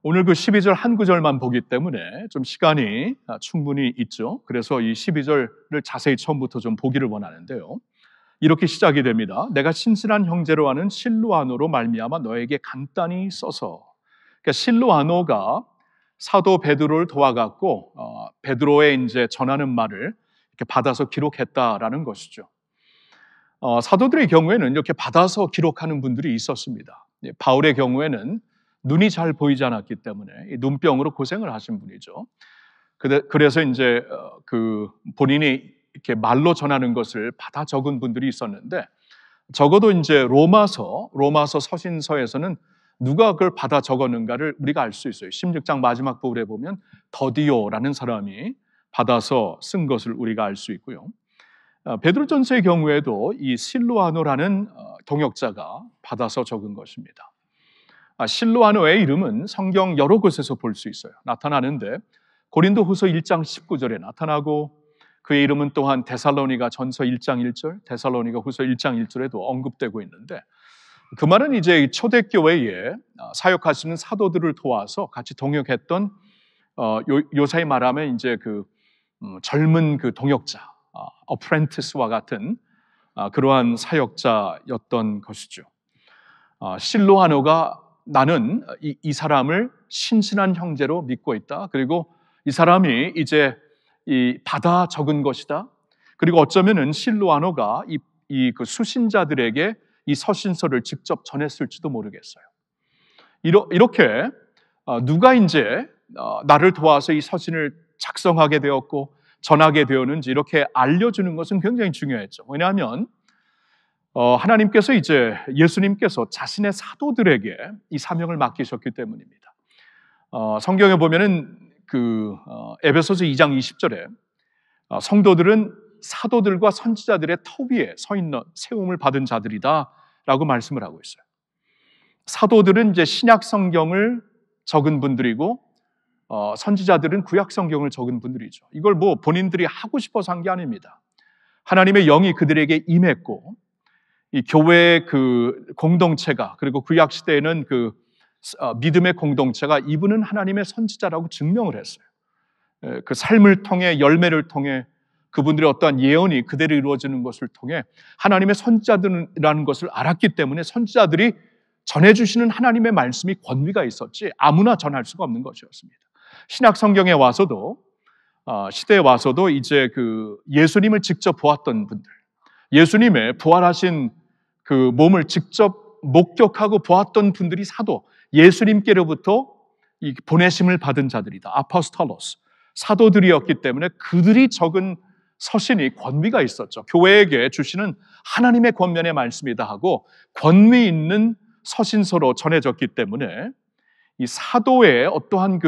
오늘 그 12절 한 구절만 보기 때문에 좀 시간이 충분히 있죠. 그래서 이 12절을 자세히 처음부터 좀 보기를 원하는데요. 이렇게 시작이 됩니다. 내가 신실한 형제로 하는 실루아노로 말미암아 너에게 간단히 써서. 그러니까 실루아노가 사도 베드로를 도와갖고 베드로의 이제 전하는 말을 이렇게 받아서 기록했다라는 것이죠. 사도들의 경우에는 이렇게 받아서 기록하는 분들이 있었습니다. 바울의 경우에는 눈이 잘 보이지 않았기 때문에 눈병으로 고생을 하신 분이죠. 그래서 이제 본인이 이렇게 말로 전하는 것을 받아 적은 분들이 있었는데, 적어도 이제 로마서 서신서에서는 누가 그걸 받아 적었는가를 우리가 알 수 있어요. 16장 마지막 부분에 보면 더디오라는 사람이 받아서 쓴 것을 우리가 알 수 있고요. 베드로전서의 경우에도 이 실루아노라는 동역자가 받아서 적은 것입니다. 실루아노의 이름은 성경 여러 곳에서 볼 수 있어요. 나타나는데 고린도후서 1장 19절에 나타나고, 그의 이름은 또한 데살로니가 전서 1장 1절, 데살로니가 후서 1장 1절에도 언급되고 있는데, 그 말은 이제 초대교회에 사역하시는 사도들을 도와서 같이 동역했던 요사이 말하면 이제 젊은 동역자, 어프렌티스와 같은 그러한 사역자였던 것이죠. 실루아노가 나는 이 사람을 신실한 형제로 믿고 있다. 그리고 이 사람이 이제 받아 적은 것이다. 그리고 어쩌면은 실루아노가 그 수신자들에게 이 서신서를 직접 전했을지도 모르겠어요. 이렇게 누가 이제 나를 도와서 이 서신을 작성하게 되었고 전하게 되었는지 이렇게 알려주는 것은 굉장히 중요했죠. 왜냐하면 하나님께서 이제 예수님께서 자신의 사도들에게 이 사명을 맡기셨기 때문입니다. 성경에 보면은 에베소서 2장 20절에 성도들은 사도들과 선지자들의 터 위에 서 있는 세움을 받은 자들이다라고 말씀을 하고 있어요. 사도들은 이제 신약 성경을 적은 분들이고 선지자들은 구약 성경을 적은 분들이죠. 이걸 뭐 본인들이 하고 싶어서 한 게 아닙니다. 하나님의 영이 그들에게 임했고, 이 교회의 공동체가, 그리고 구약 시대에는 믿음의 공동체가 이분은 하나님의 선지자라고 증명을 했어요. 그 삶을 통해, 열매를 통해, 그분들의 어떠한 예언이 그대로 이루어지는 것을 통해 하나님의 선지자들이라는 것을 알았기 때문에 선지자들이 전해주시는 하나님의 말씀이 권위가 있었지 아무나 전할 수가 없는 것이었습니다. 신약 성경에 와서도 시대에 와서도 이제 예수님을 직접 보았던 분들, 예수님의 부활하신 그 몸을 직접 목격하고 보았던 분들이 사도, 예수님께로부터 이 보내심을 받은 자들이다. 아포스톨로스, 사도들이었기 때문에 그들이 적은 서신이 권위가 있었죠. 교회에게 주시는 하나님의 권면의 말씀이다 하고 권위 있는 서신서로 전해졌기 때문에 이 사도의 어떠한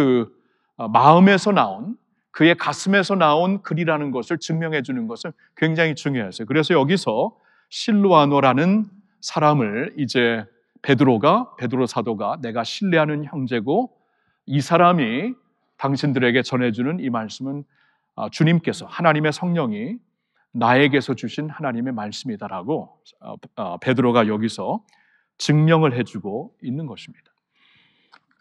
마음에서 나온, 그의 가슴에서 나온 글이라는 것을 증명해 주는 것은 굉장히 중요했어요. 그래서 여기서 실루아노라는 사람을 이제 베드로 사도가 내가 신뢰하는 형제고 이 사람이 당신들에게 전해주는 이 말씀은 주님께서, 하나님의 성령이 나에게서 주신 하나님의 말씀이다라고 베드로가 여기서 증명을 해주고 있는 것입니다.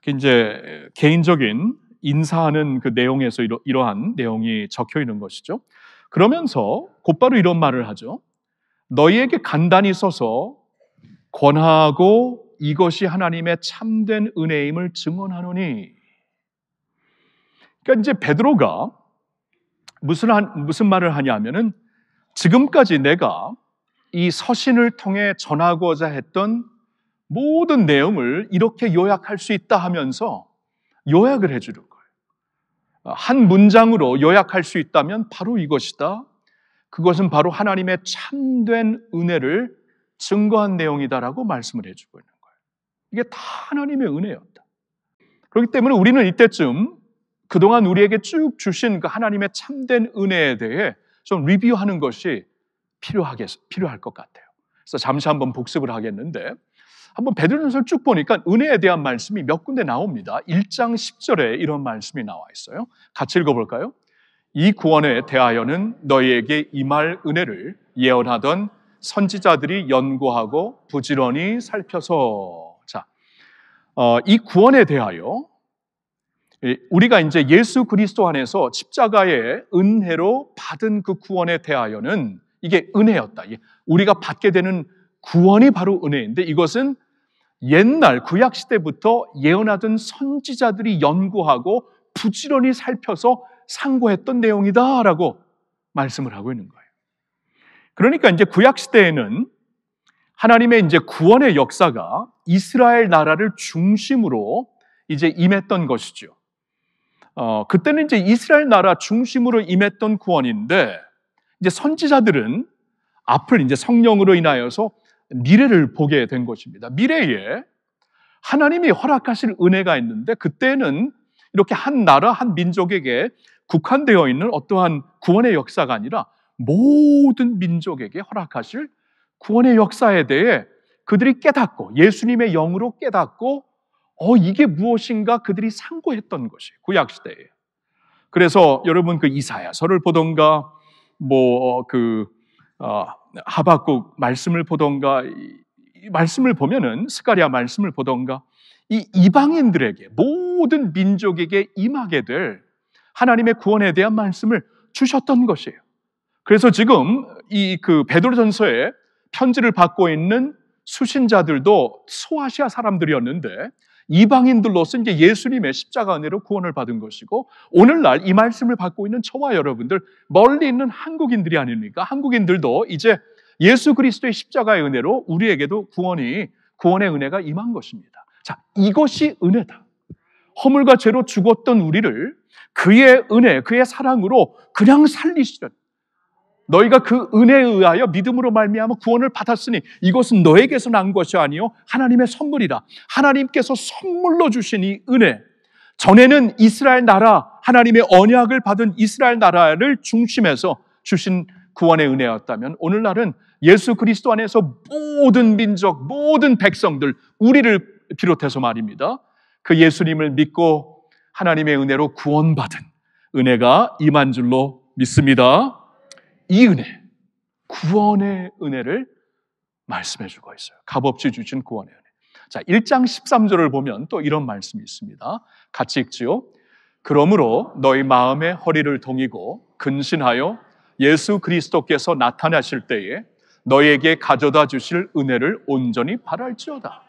이제 개인적인 인사하는 그 내용에서 이러한 내용이 적혀 있는 것이죠. 그러면서 곧바로 이런 말을 하죠. 너희에게 간단히 써서 권하고 이것이 하나님의 참된 은혜임을 증언하노니. 그러니까 이제 베드로가 무슨 말을 하냐면은 지금까지 내가 이 서신을 통해 전하고자 했던 모든 내용을 이렇게 요약할 수 있다 하면서 요약을 해주는 거예요. 한 문장으로 요약할 수 있다면 바로 이것이다. 그것은 바로 하나님의 참된 은혜를 증거한 내용이다라고 말씀을 해주고 있는 거예요. 이게 다 하나님의 은혜였다. 그렇기 때문에 우리는 이때쯤 그동안 우리에게 쭉 주신 그 하나님의 참된 은혜에 대해 좀 리뷰하는 것이 필요할 것 같아요. 그래서 잠시 한번 복습을 하겠는데, 한번 베드로전서를 쭉 보니까 은혜에 대한 말씀이 몇 군데 나옵니다. 1장 10절에 이런 말씀이 나와 있어요. 같이 읽어볼까요? 이 구원에 대하여는 너희에게 임할 은혜를 예언하던 선지자들이 연구하고 부지런히 살펴서. 자, 이 구원에 대하여 우리가 이제 예수 그리스도 안에서 십자가의 은혜로 받은 그 구원에 대하여는 이게 은혜였다. 우리가 받게 되는 구원이 바로 은혜인데, 이것은 옛날 구약 시대부터 예언하던 선지자들이 연구하고 부지런히 살펴서 상고했던 내용이다라고 말씀을 하고 있는 거예요. 그러니까 이제 구약 시대에는 하나님의 이제 구원의 역사가 이스라엘 나라를 중심으로 이제 임했던 것이죠. 그때는 이제 이스라엘 나라 중심으로 임했던 구원인데, 이제 선지자들은 앞을 이제 성령으로 인하여서 미래를 보게 된 것입니다. 미래에 하나님이 허락하실 은혜가 있는데, 그때는 이렇게 한 나라, 한 민족에게 국한되어 있는 어떠한 구원의 역사가 아니라 모든 민족에게 허락하실 구원의 역사에 대해 그들이 깨닫고, 예수님의 영으로 깨닫고, 이게 무엇인가 그들이 상고했던 것이 구약 시대에. 그래서 여러분 그 이사야서를 보던가, 하박국 말씀을 보던가, 이 말씀을 보면은 스가랴 말씀을 보던가, 이 이방인들에게, 모든 민족에게 임하게 될 하나님의 구원에 대한 말씀을 주셨던 것이에요. 그래서 지금 이 그 베드로전서에 편지를 받고 있는 수신자들도 소아시아 사람들이었는데, 이방인들로서 이제 예수님의 십자가 은혜로 구원을 받은 것이고, 오늘날 이 말씀을 받고 있는 저와 여러분들, 멀리 있는 한국인들이 아닙니까? 한국인들도 이제 예수 그리스도의 십자가의 은혜로 우리에게도 구원의 은혜가 임한 것입니다. 자, 이것이 은혜다. 허물과 죄로 죽었던 우리를 그의 은혜, 그의 사랑으로 그냥 살리시던, 너희가 그 은혜에 의하여 믿음으로 말미암아 구원을 받았으니 이것은 너에게서 난 것이 아니요 하나님의 선물이라. 하나님께서 선물로 주신 이 은혜, 전에는 이스라엘 나라, 하나님의 언약을 받은 이스라엘 나라를 중심해서 주신 구원의 은혜였다면, 오늘날은 예수 그리스도 안에서 모든 민족, 모든 백성들, 우리를 비롯해서 말입니다, 그 예수님을 믿고 하나님의 은혜로 구원받은 은혜가 임한 줄로 믿습니다. 이 은혜, 구원의 은혜를 말씀해 주고 있어요. 값없이 주신 구원의 은혜. 자, 1장 13절을 보면 또 이런 말씀이 있습니다. 같이 읽지요. 그러므로 너희 마음의 허리를 동이고 근신하여 예수 그리스도께서 나타나실 때에 너희에게 가져다 주실 은혜를 온전히 바랄지어다.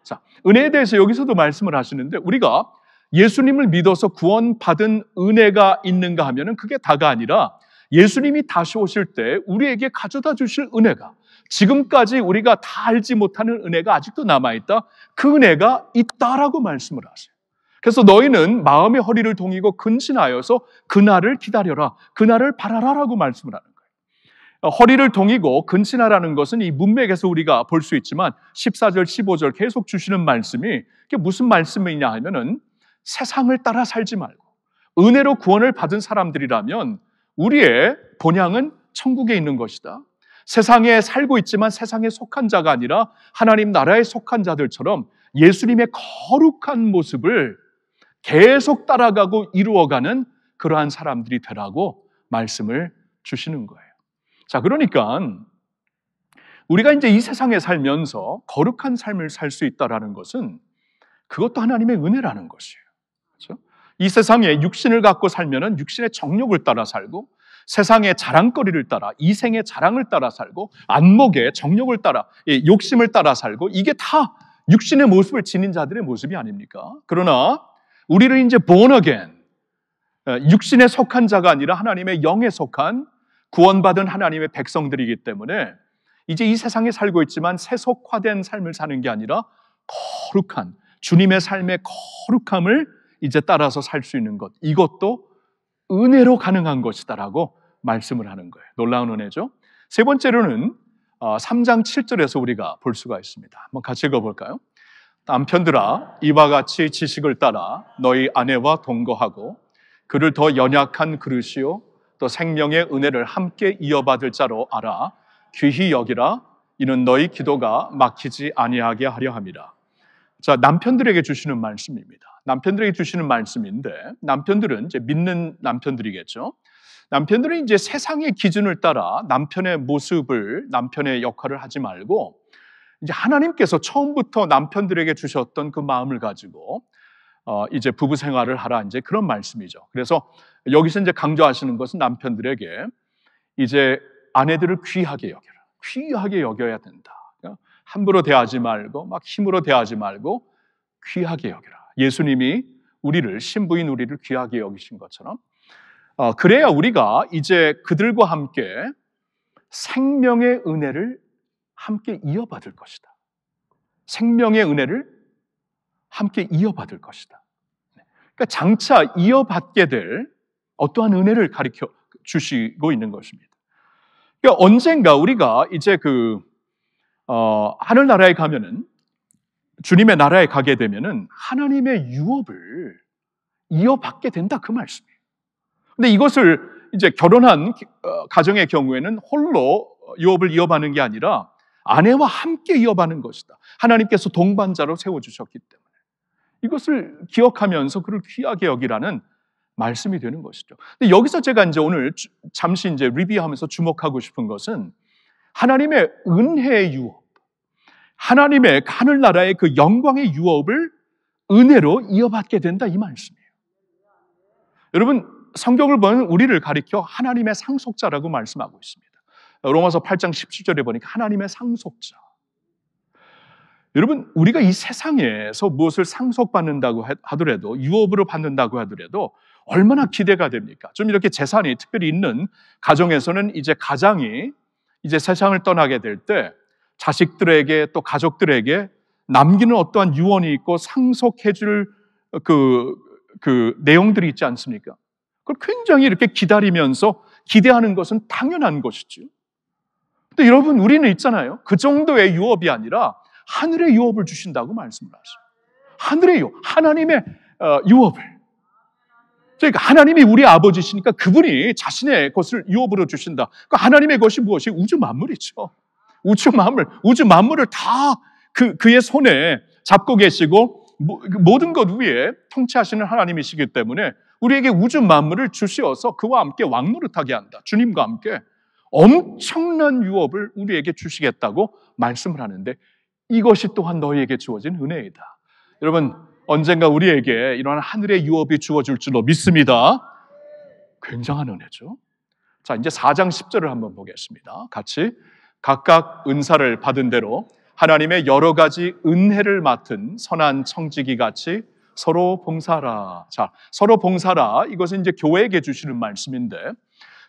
자, 은혜에 대해서 여기서도 말씀을 하시는데, 우리가 예수님을 믿어서 구원받은 은혜가 있는가 하면은 그게 다가 아니라, 예수님이 다시 오실 때 우리에게 가져다 주실 은혜가, 지금까지 우리가 다 알지 못하는 은혜가 아직도 남아있다, 그 은혜가 있다라고 말씀을 하세요. 그래서 너희는 마음의 허리를 동이고 근신하여서 그날을 기다려라, 그날을 바라라라고 말씀을 하는 거예요. 허리를 동이고 근신하라는 것은 이 문맥에서 우리가 볼 수 있지만 14절, 15절 계속 주시는 말씀이, 그게 무슨 말씀이냐 하면은, 세상을 따라 살지 말고 은혜로 구원을 받은 사람들이라면 우리의 본향은 천국에 있는 것이다. 세상에 살고 있지만 세상에 속한 자가 아니라 하나님 나라에 속한 자들처럼 예수님의 거룩한 모습을 계속 따라가고 이루어가는 그러한 사람들이 되라고 말씀을 주시는 거예요. 자, 그러니까 우리가 이제 이 세상에 살면서 거룩한 삶을 살 수 있다라는 것은 그것도 하나님의 은혜라는 것이에요. 그렇죠? 이 세상에 육신을 갖고 살면은 육신의 정욕을 따라 살고, 세상의 자랑거리를 따라, 이생의 자랑을 따라 살고, 안목의 정욕을 따라, 욕심을 따라 살고, 이게 다 육신의 모습을 지닌 자들의 모습이 아닙니까? 그러나 우리를 이제 born again, 육신에 속한 자가 아니라 하나님의 영에 속한 구원받은 하나님의 백성들이기 때문에 이제 이 세상에 살고 있지만 세속화된 삶을 사는 게 아니라 거룩한 주님의 삶의 거룩함을 이제 따라서 살 수 있는 것, 이것도 은혜로 가능한 것이다라고 말씀을 하는 거예요. 놀라운 은혜죠. 세 번째로는 3장 7절에서 우리가 볼 수가 있습니다. 한번 같이 읽어볼까요? 남편들아, 이와 같이 지식을 따라 너희 아내와 동거하고 그를 더 연약한 그릇이요 또 생명의 은혜를 함께 이어받을 자로 알아 귀히 여기라. 이는 너희 기도가 막히지 아니하게 하려 함이라. 자, 남편들에게 주시는 말씀입니다. 남편들에게 주시는 말씀인데, 남편들은 이제 믿는 남편들이겠죠. 남편들은 이제 세상의 기준을 따라 남편의 모습을, 남편의 역할을 하지 말고, 이제 하나님께서 처음부터 남편들에게 주셨던 그 마음을 가지고 이제 부부 생활을 하라 이제 그런 말씀이죠. 그래서 여기서 이제 강조하시는 것은 남편들에게 이제 아내들을 귀하게 여겨라. 귀하게 여겨야 된다. 함부로 대하지 말고 막 힘으로 대하지 말고 귀하게 여겨라. 예수님이 우리를 신부인 우리를 귀하게 여기신 것처럼 그래야 우리가 이제 그들과 함께 생명의 은혜를 함께 이어받을 것이다. 생명의 은혜를 함께 이어받을 것이다. 그러니까 장차 이어받게 될 어떠한 은혜를 가르쳐 주시고 있는 것입니다. 그러니까 언젠가 우리가 이제 하늘나라에 가면은 주님의 나라에 가게 되면은 하나님의 유업을 이어받게 된다 그 말씀이에요. 근데 이것을 이제 결혼한 가정의 경우에는 홀로 유업을 이어받는 게 아니라 아내와 함께 이어받는 것이다. 하나님께서 동반자로 세워주셨기 때문에 이것을 기억하면서 그를 귀하게 여기라는 말씀이 되는 것이죠. 근데 여기서 제가 이제 오늘 잠시 이제 리뷰하면서 주목하고 싶은 것은 하나님의 은혜의 유업, 하나님의 하늘나라의 그 영광의 유업을 은혜로 이어받게 된다 이 말씀이에요. 여러분 성경을 보면 우리를 가리켜 하나님의 상속자라고 말씀하고 있습니다. 로마서 8장 17절에 보니까 하나님의 상속자. 여러분 우리가 이 세상에서 무엇을 상속받는다고 하더라도 유업으로 받는다고 하더라도 얼마나 기대가 됩니까? 좀 이렇게 재산이 특별히 있는 가정에서는 이제 가장이 이제 세상을 떠나게 될 때 자식들에게 또 가족들에게 남기는 어떠한 유언이 있고 상속해줄 그 내용들이 있지 않습니까? 그걸 굉장히 이렇게 기다리면서 기대하는 것은 당연한 것이죠. 근데 여러분 우리는 있잖아요. 그 정도의 유업이 아니라 하늘의 유업을 주신다고 말씀을 하셔요. 하늘의 유업, 하나님의 유업을. 그러니까 하나님이 우리 아버지시니까 그분이 자신의 것을 유업으로 주신다. 그러니까 하나님의 것이 무엇이? 우주 만물이죠. 우주 만물을 다 그의 손에 잡고 계시고 모든 것 위에 통치하시는 하나님이시기 때문에 우리에게 우주 만물을 주시어서 그와 함께 왕노릇하게 한다. 주님과 함께 엄청난 유업을 우리에게 주시겠다고 말씀을 하는데 이것이 또한 너희에게 주어진 은혜이다. 여러분 언젠가 우리에게 이러한 하늘의 유업이 주어질 줄로 믿습니다. 굉장한 은혜죠. 자 이제 4장 10절을 한번 보겠습니다. 같이 각각 은사를 받은 대로 하나님의 여러 가지 은혜를 맡은 선한 청지기 같이 서로 봉사하라. 자, 서로 봉사하라. 이것은 이제 교회에게 주시는 말씀인데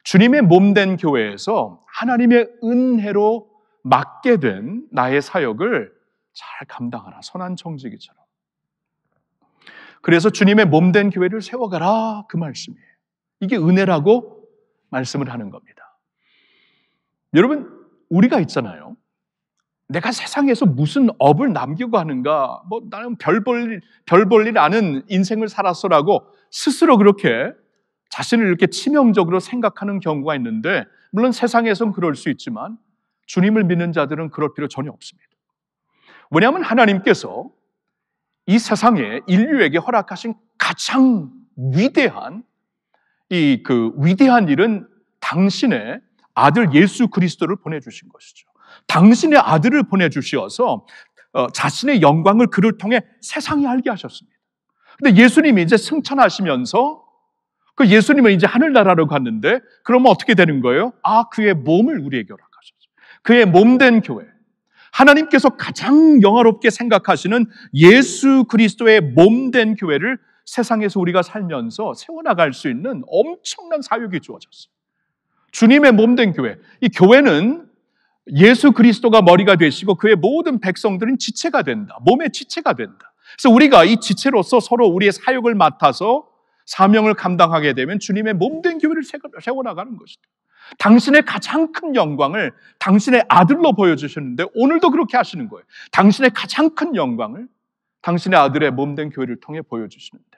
주님의 몸된 교회에서 하나님의 은혜로 맡게 된 나의 사역을 잘 감당하라. 선한 청지기처럼. 그래서 주님의 몸된 교회를 세워가라. 그 말씀이에요. 이게 은혜라고 말씀을 하는 겁니다. 여러분, 우리가 있잖아요. 내가 세상에서 무슨 업을 남기고 하는가, 나는 별 볼 일 아는 인생을 살았어라고 스스로 그렇게 자신을 이렇게 치명적으로 생각하는 경우가 있는데, 물론 세상에선 그럴 수 있지만, 주님을 믿는 자들은 그럴 필요 전혀 없습니다. 왜냐하면 하나님께서 이 세상에 인류에게 허락하신 가장 위대한 위대한 일은 당신의 아들 예수 그리스도를 보내주신 것이죠. 당신의 아들을 보내주시어서 자신의 영광을 그를 통해 세상이 알게 하셨습니다. 근데 예수님이 이제 승천하시면서 그 예수님은 이제 하늘나라로 갔는데 그러면 어떻게 되는 거예요? 그의 몸을 우리에게 허락하셨어요. 그의 몸된 교회. 하나님께서 가장 영화롭게 생각하시는 예수 그리스도의 몸된 교회를 세상에서 우리가 살면서 세워나갈 수 있는 엄청난 사역이 주어졌어요. 주님의 몸된 교회. 이 교회는 예수 그리스도가 머리가 되시고 그의 모든 백성들은 지체가 된다. 몸의 지체가 된다. 그래서 우리가 이 지체로서 서로 우리의 사역을 맡아서 사명을 감당하게 되면 주님의 몸된 교회를 세워나가는 것이다. 당신의 가장 큰 영광을 당신의 아들로 보여주셨는데 오늘도 그렇게 하시는 거예요. 당신의 가장 큰 영광을 당신의 아들의 몸된 교회를 통해 보여주시는데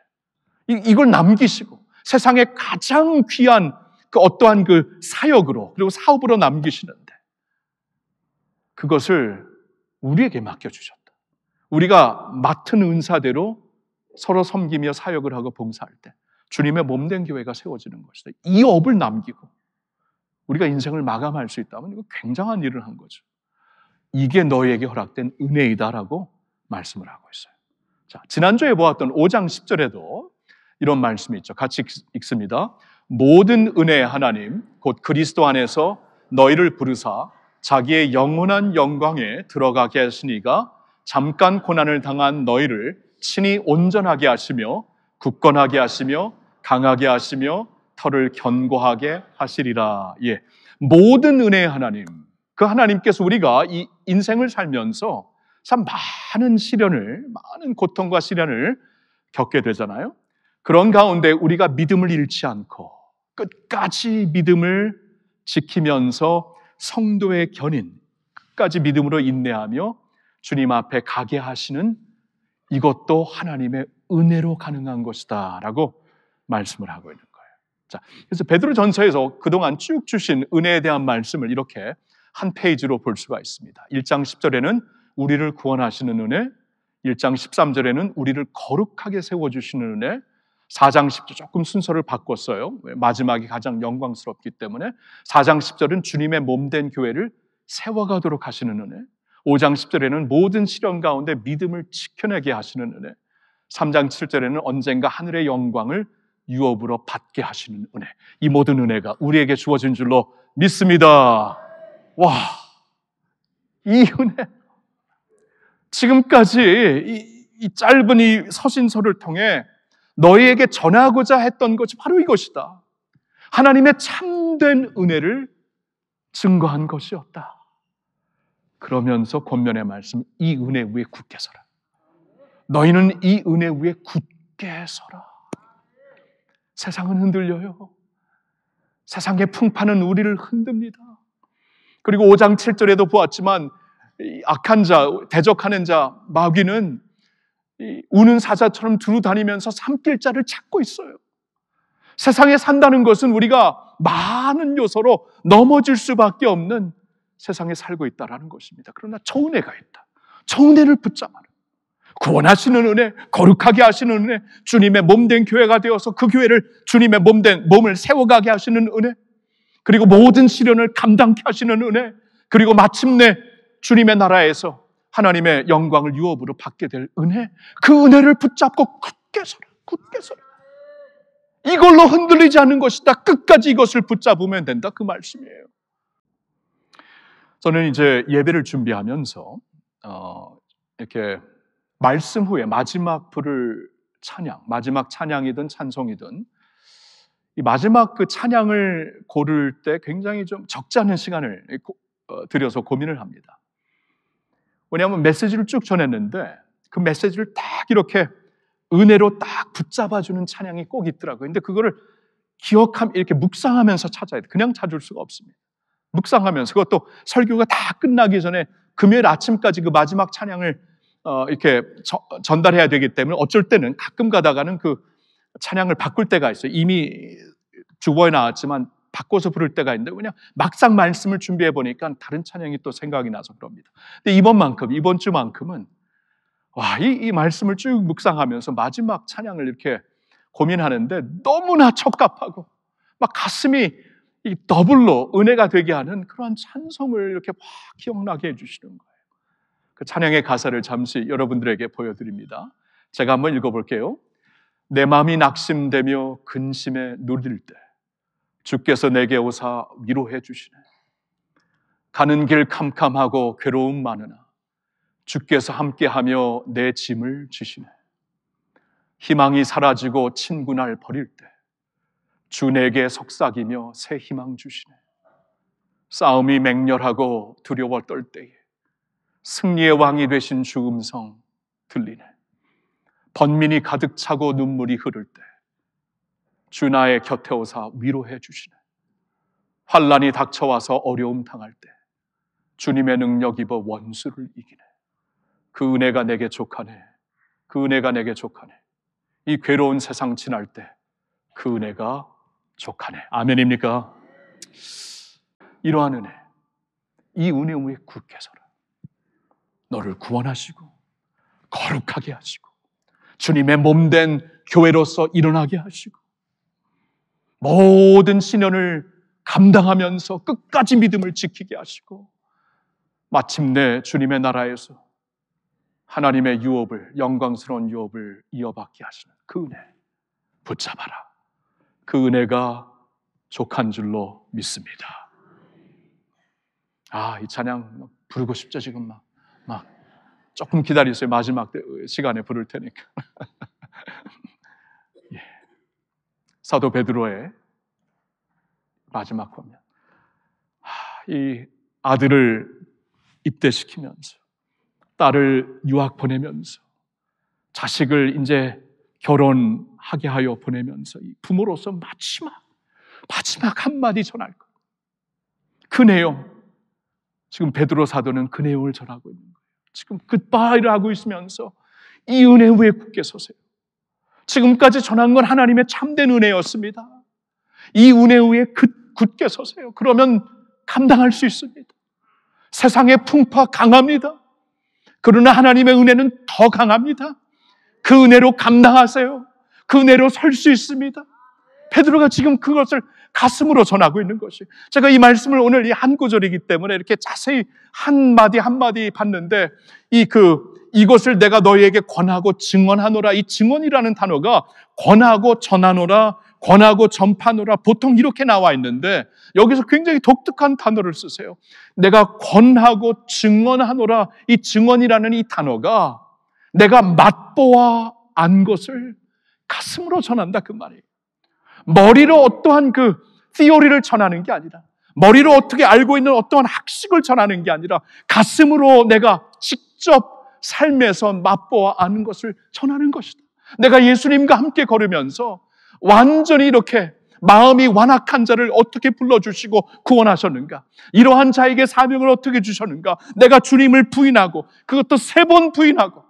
이걸 남기시고 세상에 가장 귀한 어떠한 사역으로 그리고 사업으로 남기시는데 그것을 우리에게 맡겨주셨다. 우리가 맡은 은사대로 서로 섬기며 사역을 하고 봉사할 때 주님의 몸된 교회가 세워지는 것이다. 이 업을 남기고 우리가 인생을 마감할 수 있다면 이거 굉장한 일을 한 거죠. 이게 너희에게 허락된 은혜이다라고 말씀을 하고 있어요. 자, 지난주에 보았던 5장 10절에도 이런 말씀이 있죠. 같이 읽습니다. 모든 은혜의 하나님 곧 그리스도 안에서 너희를 부르사 자기의 영원한 영광에 들어가게 하시니가 잠깐 고난을 당한 너희를 친히 온전하게 하시며 굳건하게 하시며 강하게 하시며 털을 견고하게 하시리라. 예, 모든 은혜의 하나님, 그 하나님께서 우리가 이 인생을 살면서 참 많은 시련을, 많은 고통과 시련을 겪게 되잖아요. 그런 가운데 우리가 믿음을 잃지 않고 끝까지 믿음을 지키면서 성도의 견인, 끝까지 믿음으로 인내하며 주님 앞에 가게 하시는 이것도 하나님의 은혜로 가능한 것이다 라고 말씀을 하고 있는 거예요. 자, 그래서 베드로전서에서 그동안 쭉 주신 은혜에 대한 말씀을 이렇게 한 페이지로 볼 수가 있습니다. 1장 10절에는 우리를 구원하시는 은혜, 1장 13절에는 우리를 거룩하게 세워주시는 은혜, 4장 10절 조금 순서를 바꿨어요. 마지막이 가장 영광스럽기 때문에 4장 10절은 주님의 몸된 교회를 세워가도록 하시는 은혜, 5장 10절에는 모든 시련 가운데 믿음을 지켜내게 하시는 은혜, 3장 7절에는 언젠가 하늘의 영광을 유업으로 받게 하시는 은혜, 이 모든 은혜가 우리에게 주어진 줄로 믿습니다. 와, 이 은혜, 지금까지 이 짧은 이 서신서를 통해 너희에게 전하고자 했던 것이 바로 이것이다. 하나님의 참된 은혜를 증거한 것이었다. 그러면서 권면의 말씀, 이 은혜 위에 굳게 서라. 너희는 이 은혜 위에 굳게 서라. 세상은 흔들려요. 세상의 풍파는 우리를 흔듭니다. 그리고 5장 7절에도 보았지만 악한 자, 대적하는 자, 마귀는 우는 사자처럼 두루 다니면서 삼킬자를 찾고 있어요. 세상에 산다는 것은 우리가 많은 요소로 넘어질 수밖에 없는 세상에 살고 있다는 것입니다. 그러나 저 은혜가 있다. 저 은혜를 붙잡아라. 구원하시는 은혜, 거룩하게 하시는 은혜, 주님의 몸된 교회가 되어서 그 교회를 주님의 몸을 세워가게 하시는 은혜, 그리고 모든 시련을 감당케 하시는 은혜, 그리고 마침내 주님의 나라에서 하나님의 영광을 유업으로 받게 될 은혜, 그 은혜를 붙잡고 굳게 서라, 굳게 서라. 이걸로 흔들리지 않는 것이다. 끝까지 이것을 붙잡으면 된다. 그 말씀이에요. 저는 이제 예배를 준비하면서 이렇게 말씀 후에 마지막 부를 찬양, 마지막 찬양이든 찬송이든 이 마지막 그 찬양을 고를 때 굉장히 좀 적지 않은 시간을 들여서 고민을 합니다. 왜냐하면 메시지를 쭉 전했는데 그 메시지를 딱 이렇게 은혜로 딱 붙잡아주는 찬양이 꼭 있더라고요. 근데 그거를 이렇게 묵상하면서 찾아야 돼. 그냥 찾을 수가 없습니다. 묵상하면서, 그것도 설교가 다 끝나기 전에 금요일 아침까지 그 마지막 찬양을 이렇게 전달해야 되기 때문에 어쩔 때는 가끔 가다가는 그 찬양을 바꿀 때가 있어요. 이미 주보에 나왔지만 바꿔서 부를 때가 있는데 그냥 막상 말씀을 준비해 보니까 다른 찬양이 또 생각이 나서 그럽니다. 근데 이번 주만큼은 이 말씀을 쭉 묵상하면서 마지막 찬양을 이렇게 고민하는데 너무나 적합하고 막 가슴이 이 더블로 은혜가 되게 하는 그러한 찬송을 이렇게 확 기억나게 해주시는 거예요. 그 찬양의 가사를 잠시 여러분들에게 보여드립니다. 제가 한번 읽어볼게요. 내 마음이 낙심되며 근심에 누릴 때 주께서 내게 오사 위로해 주시네. 가는 길 캄캄하고 괴로움 많으나 주께서 함께하며 내 짐을 지시네. 희망이 사라지고 친구 날 버릴 때 주 내게 속삭이며 새 희망 주시네. 싸움이 맹렬하고 두려워 떨 때에 승리의 왕이 되신 주 음성 들리네. 번민이 가득 차고 눈물이 흐를 때 주 나의 곁에 오사 위로해 주시네. 환난이 닥쳐와서 어려움 당할 때 주님의 능력 입어 원수를 이기네. 그 은혜가 내게 족하네. 그 은혜가 내게 족하네. 이 괴로운 세상 지날 때 그 은혜가 족하네. 아멘입니까? 이러한 은혜, 이 은혜 위에 굳게 서라. 너를 구원하시고 거룩하게 하시고 주님의 몸된 교회로서 일어나게 하시고 모든 시련을 감당하면서 끝까지 믿음을 지키게 하시고 마침내 주님의 나라에서 하나님의 유업을, 영광스러운 유업을 이어받게 하시는 그 은혜 붙잡아라. 그 은혜가 족한 줄로 믿습니다. 이 찬양 부르고 싶죠. 지금 막 조금 기다리세요. 마지막 시간에 부를 테니까. 예. 사도 베드로의 마지막 보면 이 아들을 입대시키면서 딸을 유학 보내면서 자식을 이제 결혼하게 하여 보내면서 이 부모로서 마지막 한마디 전할 것. 그 내용, 지금 베드로 사도는 그 내용을 전하고 있는 거예요. 지금 굿바이를 하고 있으면서 이 은혜 위에 굳게 서세요. 지금까지 전한 건 하나님의 참된 은혜였습니다. 이 은혜 위에 굳게 서세요. 그러면 감당할 수 있습니다. 세상의 풍파 강합니다. 그러나 하나님의 은혜는 더 강합니다. 그 은혜로 감당하세요. 그 은혜로 설 수 있습니다. 베드로가 지금 그것을 가슴으로 전하고 있는 것이, 제가 이 말씀을 오늘 이 한 구절이기 때문에 이렇게 자세히 한마디 한마디 봤는데, 이것을 내가 너희에게 권하고 증언하노라, 이 증언이라는 단어가 권하고 전하노라, 권하고 전파노라, 보통 이렇게 나와 있는데 여기서 굉장히 독특한 단어를 쓰세요. 내가 권하고 증언하노라, 이 증언이라는 이 단어가 내가 맛보아 안 것을 가슴으로 전한다, 그 말이에요. 머리로 어떠한 그 티오리를 전하는 게 아니라, 머리로 어떻게 알고 있는 어떠한 학식을 전하는 게 아니라 가슴으로 내가 직접 삶에서 맛보아 아는 것을 전하는 것이다. 내가 예수님과 함께 걸으면서 완전히 이렇게 마음이 완악한 자를 어떻게 불러주시고 구원하셨는가, 이러한 자에게 사명을 어떻게 주셨는가, 내가 주님을 부인하고 그것도 3번 부인하고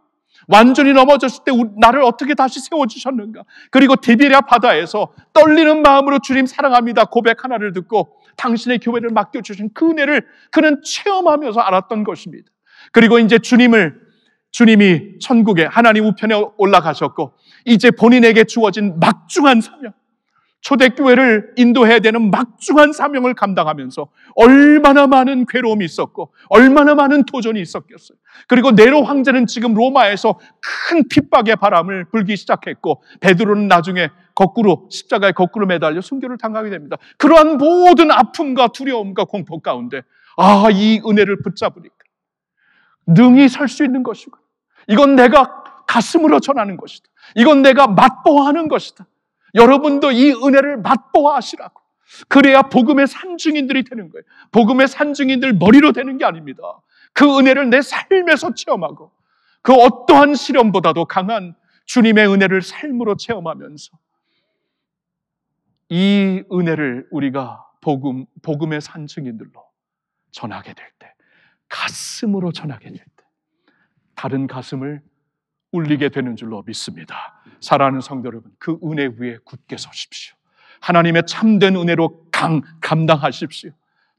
완전히 넘어졌을 때 나를 어떻게 다시 세워주셨는가, 그리고 디베랴 바다에서 떨리는 마음으로 주님 사랑합니다 고백 하나를 듣고 당신의 교회를 맡겨주신 그 은혜를 그는 체험하면서 알았던 것입니다. 그리고 이제 주님이 천국에 하나님 우편에 올라가셨고 이제 본인에게 주어진 막중한 사명, 초대교회를 인도해야 되는 막중한 사명을 감당하면서 얼마나 많은 괴로움이 있었고 얼마나 많은 도전이 있었겠어요. 그리고 네로 황제는 지금 로마에서 큰 핍박의 바람을 불기 시작했고 베드로는 나중에 십자가에 거꾸로 매달려 순교를 당하게 됩니다. 그러한 모든 아픔과 두려움과 공포 가운데 이 은혜를 붙잡으니까 능히 설 수 있는 것이고, 이건 내가 가슴으로 전하는 것이다. 이건 내가 맛보아하는 것이다. 여러분도 이 은혜를 맛보아하시라고. 그래야 복음의 산증인들이 되는 거예요. 복음의 산증인들 머리로 되는 게 아닙니다. 그 은혜를 내 삶에서 체험하고 그 어떠한 시련보다도 강한 주님의 은혜를 삶으로 체험하면서 이 은혜를 우리가 복음의 산증인들로 전하게 될 때, 가슴으로 전하게 될 때 다른 가슴을 울리게 되는 줄로 믿습니다. 사랑하는 성도 여러분, 그 은혜 위에 굳게 서십시오. 하나님의 참된 은혜로 감당하십시오.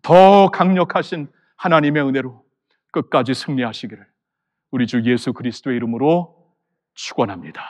더 강력하신 하나님의 은혜로 끝까지 승리하시기를 우리 주 예수 그리스도의 이름으로 축원합니다.